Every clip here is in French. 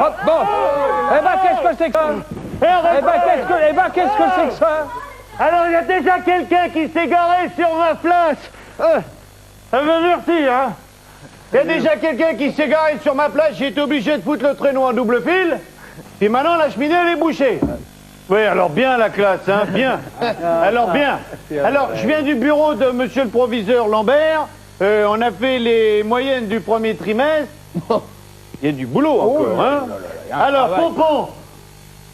Hop, bon. Eh ben, qu'est-ce que c'est que ça? Qu'est-ce que c'est que ça? Alors, il y a déjà quelqu'un qui s'est garé sur ma place. Merci, hein. Il y a déjà quelqu'un qui s'est garé sur ma place, j'ai été obligé de foutre le traîneau en double fil. Puis maintenant, la cheminée, elle est bouchée. Oui, alors bien la classe, hein, bien. Alors bien. Alors, je viens du bureau de monsieur le proviseur Lambert. On a fait les moyennes du premier trimestre. Il y a du boulot encore, hein. Alors,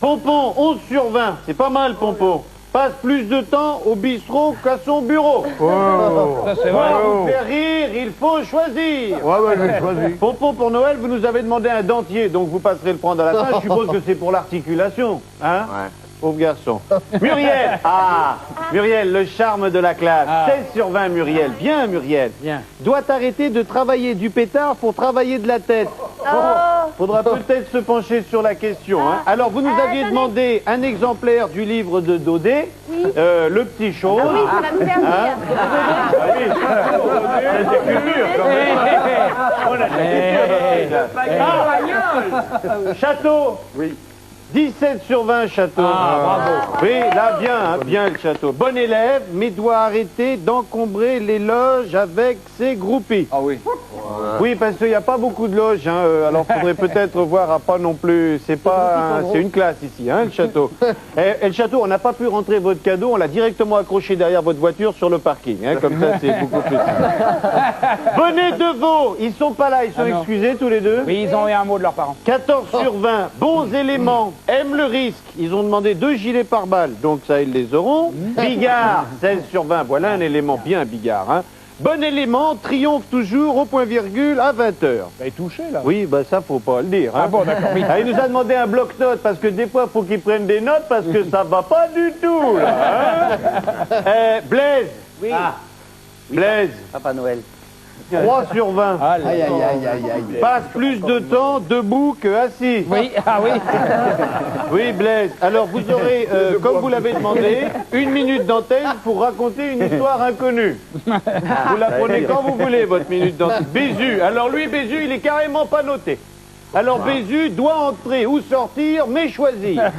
Pompon, 11 sur 20. C'est pas mal, Pompon. Passe plus de temps au bistrot qu'à son bureau. Ça, c'est vrai. Pour vous faire rire, il faut choisir. Ouais, j'ai choisi. Pompon, pour Noël, vous nous avez demandé un dentier, donc vous passerez le prendre à la fin. Je suppose que c'est pour l'articulation, hein? Ouais. Pauvre garçon. Muriel. Muriel, le charme de la classe. 16 sur 20, Muriel. Bien, Muriel. Bien. Doit arrêter de travailler du pétard pour travailler de la tête. Faudra peut-être se pencher sur la question, hein. Alors, vous nous aviez demandé un exemplaire du livre de Daudet, Le Petit Chose. Oui, ça va me faire rire. C'est culture, quand même. On a de la culture. Château. Oui. 17 sur 20, Château. Bravo. Oui, là, bien, hein, bien le Château. Bon élève, mais doit arrêter d'encombrer les loges avec ses groupies. Ah oui. Oui, parce qu'il n'y a pas beaucoup de loges, hein, alors il faudrait peut-être voir à pas non plus. C'est pas, c'est une classe ici, hein, le Château. Et le Château, on n'a pas pu rentrer votre cadeau, on l'a directement accroché derrière votre voiture sur le parking, hein, comme ça c'est beaucoup plus simple. Bonnet de veau, ils sont pas là, ils sont excusés tous les deux. Oui, ils ont eu un mot de leurs parents. 14 sur 20, bons éléments, aiment le risque. Ils ont demandé 2 gilets pare-balles, donc ça ils les auront. Bigard, 16 sur 20, voilà un élément bien Bigard, hein. Bon élément, triomphe toujours au point virgule à 20h. Vous avez touché, là? Oui, bah ça, faut pas le dire. Hein. Ah bon, d'accord, oui. Il nous a demandé un bloc-notes, parce que des fois, faut qu'il prenne des notes, parce que ça va pas du tout, là. Hein. Blaise. Oui. Blaise. Papa Noël. 3 sur 20. Aïe. Passe plus de temps debout que assis. Oui, oui. Oui, Blaise. Alors, vous aurez, comme vous l'avez demandé, 1 minute d'antenne pour raconter une histoire inconnue. Vous la prenez quand vous voulez, votre minute d'antenne. Bézu. Alors, lui, Bézu, il est carrément pas noté. Alors, Bézu doit entrer ou sortir, mais choisir.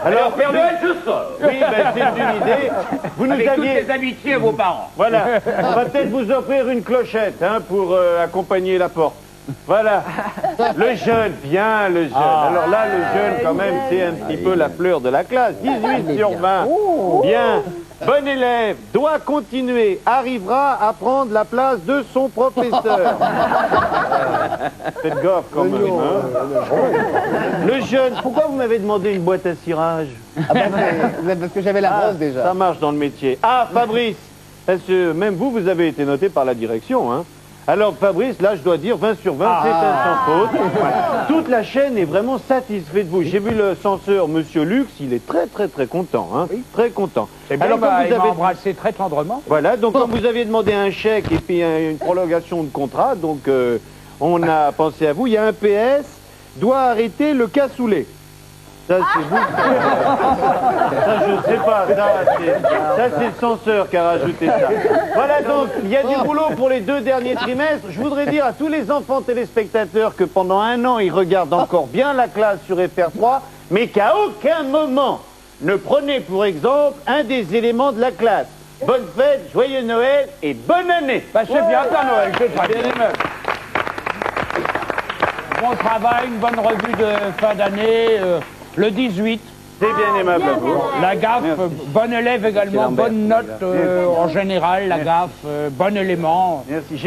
Alors, Père Noël, je sors. Oui, ben, c'est une idée. Vous nous aviez... toutes les amitiés à vos parents. Voilà. On va peut-être vous offrir une clochette, hein, pour accompagner la porte. Voilà. Le jeune, bien le jeune. Alors là, le jeune, quand même, c'est un petit peu la fleur de la classe. 18 sur 20. Bien. Bon élève, doit continuer, arrivera à prendre la place de son professeur. Faites gaffe quand même. Hein. Le jeune, pourquoi vous m'avez demandé une boîte à cirage? Parce que j'avais la brosse déjà. Ça marche dans le métier. Fabrice, parce que même vous, vous avez été noté par la direction, hein. Alors Fabrice, là je dois dire 20 sur 20, c'est un sans faute. Toute la chaîne est vraiment satisfaite de vous. J'ai vu le censeur Monsieur Lux, il est très content, hein. Oui. Très content. Alors comme vous avez embrassé très tendrement. Voilà, donc comme vous aviez demandé un chèque et puis une prolongation de contrat, donc on a pensé à vous. Il y a un PS, doit arrêter le cassoulet. Ça, c'est vous. Ça, je sais pas. Ça, c'est le censeur qui a rajouté ça. Voilà, donc, il y a du boulot pour les 2 derniers trimestres. Je voudrais dire à tous les enfants téléspectateurs que pendant 1 an, ils regardent encore bien la classe sur FR3, mais qu'à aucun moment, ne prenez pour exemple un des éléments de la classe. Bonne fête, joyeux Noël et bonne année. Bah, c'est bien, Père Noël, c'est très bien. Bon travail, une bonne revue de fin d'année. Le 18. C'est bien aimable à vous. La gaffe, bon élève également, bonne note en général, la gaffe, bon élément. Merci.